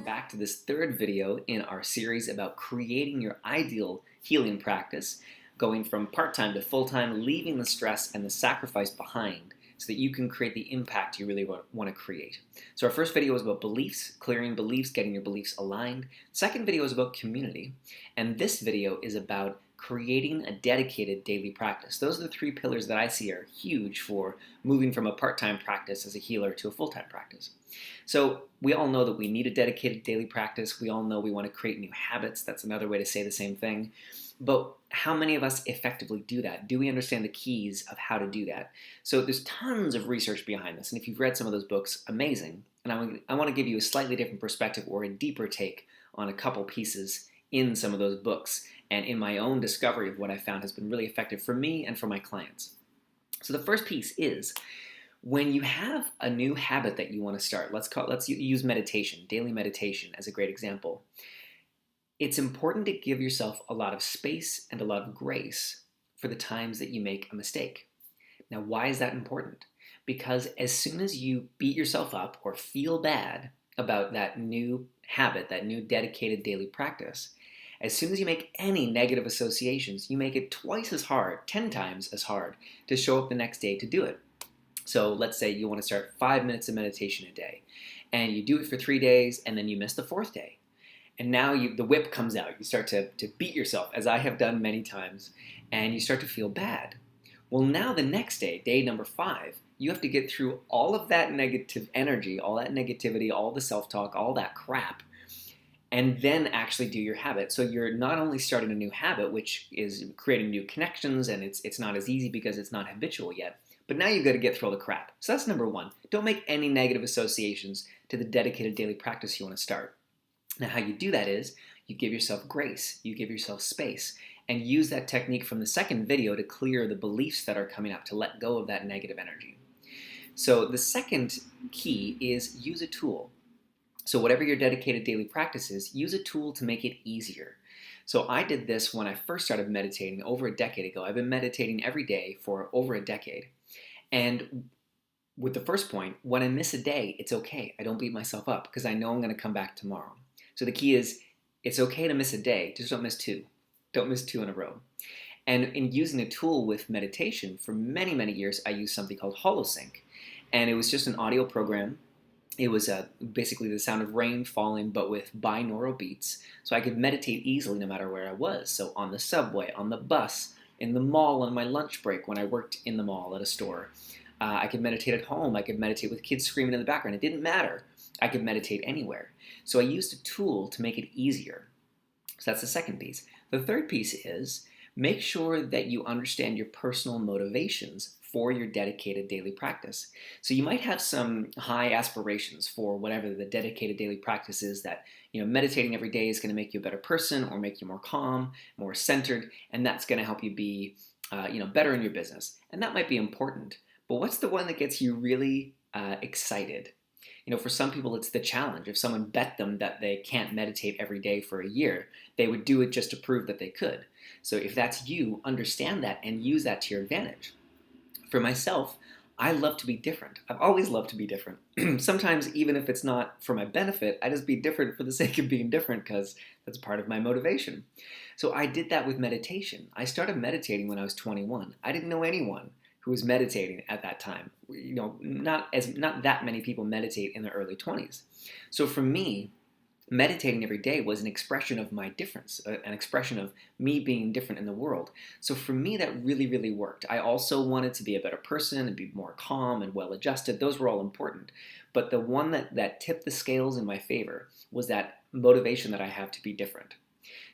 back to this third video in our series about creating your ideal healing practice, going from part-time to full-time, leaving the stress and the sacrifice behind so that you can create the impact you really want to create. So our first video was about beliefs, clearing beliefs, getting your beliefs aligned. Second video is about community, and this video is about creating a dedicated daily practice. Those are the three pillars that I see are huge for moving from a part-time practice as a healer to a full-time practice. So we all know that we need a dedicated daily practice. We all know we want to create new habits. That's another way to say the same thing. But how many of us effectively do that? Do we understand the keys of how to do that? So there's tons of research behind this. And if you've read some of those books, amazing. And I want to give you a slightly different perspective or a deeper take on a couple pieces in some of those books and in my own discovery of what I found has been really effective for me and for my clients. So the first piece is when you have a new habit that you want to start, let's use meditation, daily meditation as a great example. It's important to give yourself a lot of space and a lot of grace for the times that you make a mistake. Now, why is that important? Because as soon as you beat yourself up or feel bad about that new habit, that new dedicated daily practice, as soon as you make any negative associations, you make it twice as hard, 10 times as hard, to show up the next day to do it. So let's say you want to start 5 minutes of meditation a day, and you do it for 3 days, and then you miss the fourth day. And now the whip comes out. You start to beat yourself, as I have done many times, and you start to feel bad. Well, now the next day, day number 5, you have to get through all of that negative energy, all that negativity, all the self-talk, all that crap, and then actually do your habit. So you're not only starting a new habit, which is creating new connections, and it's not as easy because it's not habitual yet, but now you've got to get through all the crap. So that's number 1. Don't make any negative associations to the dedicated daily practice you want to start. Now how you do that is you give yourself grace, you give yourself space, and use that technique from the second video to clear the beliefs that are coming up, to let go of that negative energy. So the second key is use a tool. So whatever your dedicated daily practice is, use a tool to make it easier. So I did this when I first started meditating over a decade ago. I've been meditating every day for over a decade. And with the first point, when I miss a day, it's okay. I don't beat myself up because I know I'm going to come back tomorrow. So the key is it's okay to miss a day, just don't miss 2. Don't miss 2 in a row. And in using a tool with meditation, for many, many years, I used something called HoloSync. And it was just an audio program. It was basically the sound of rain falling, but with binaural beats. So I could meditate easily no matter where I was. So on the subway, on the bus, in the mall, on my lunch break when I worked in the mall at a store. I could meditate at home. I could meditate with kids screaming in the background. It didn't matter. I could meditate anywhere. So I used a tool to make it easier. So that's the second piece. The third piece is make sure that you understand your personal motivations for your dedicated daily practice. So you might have some high aspirations for whatever the dedicated daily practice is, that meditating every day is going to make you a better person or make you more calm, more centered, and that's going to help you be better in your business. And that might be important. But what's the one that gets you really excited? For some people, it's the challenge. If someone bet them that they can't meditate every day for a year, they would do it just to prove that they could. So if that's you, understand that and use that to your advantage. For myself, I love to be different. I've always loved to be different. Sometimes, even if it's not for my benefit, I just be different for the sake of being different because that's part of my motivation. So I did that with meditation. I started meditating when I was 21. I didn't know anyone who was meditating at that time. Not that many people meditate in their early 20s. So for me, meditating every day was an expression of my difference, an expression of me being different in the world. So for me, that really, really worked. I also wanted to be a better person and be more calm and well-adjusted. Those were all important. But the one that tipped the scales in my favor was that motivation that I have to be different.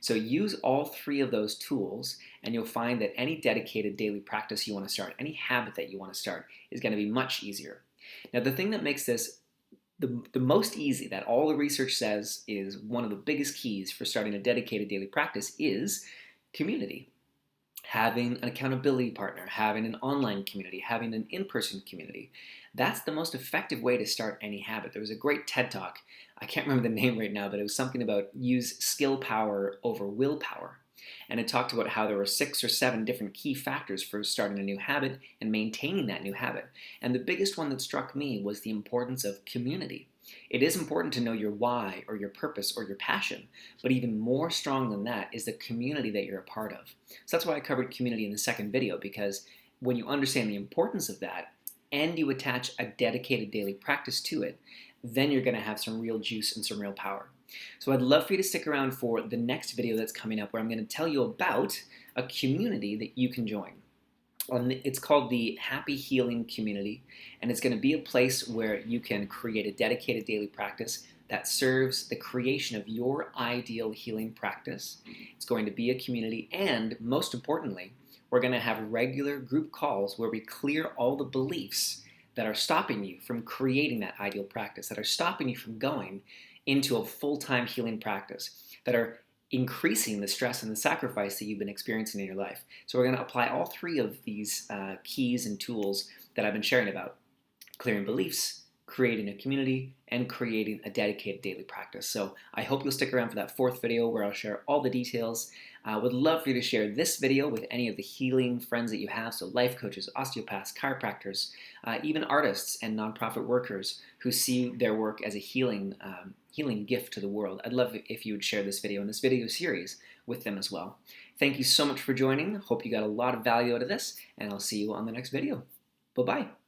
So use all 3 of those tools, and you'll find that any dedicated daily practice you want to start, any habit that you want to start, is going to be much easier. Now, the thing that makes this the most easy, that all the research says is one of the biggest keys for starting a dedicated daily practice, is community. Having an accountability partner, having an online community, having an in-person community. That's the most effective way to start any habit. There was a great TED Talk, I can't remember the name right now, but it was something about use skill power over willpower. And it talked about how there were 6 or 7 different key factors for starting a new habit and maintaining that new habit. And the biggest one that struck me was the importance of community. It is important to know your why or your purpose or your passion, but even more strong than that is the community that you're a part of. So that's why I covered community in the second video, because when you understand the importance of that and you attach a dedicated daily practice to it, then you're going to have some real juice and some real power. So I'd love for you to stick around for the next video that's coming up, where I'm going to tell you about a community that you can join. It's called the Happy Healing Community, and it's going to be a place where you can create a dedicated daily practice that serves the creation of your ideal healing practice. It's going to be a community, and most importantly, we're going to have regular group calls where we clear all the beliefs that are stopping you from creating that ideal practice, that are stopping you from going into a full-time healing practice, that are increasing the stress and the sacrifice that you've been experiencing in your life. So we're going to apply all 3 of these keys and tools that I've been sharing about: clearing beliefs, creating a community, and creating a dedicated daily practice. So I hope you'll stick around for that 4th video where I'll share all the details. I would love for you to share this video with any of the healing friends that you have, so life coaches, osteopaths, chiropractors, even artists and nonprofit workers who see their work as a healing gift to the world. I'd love it if you would share this video and this video series with them as well. Thank you so much for joining. Hope you got a lot of value out of this, and I'll see you on the next video. Bye-bye.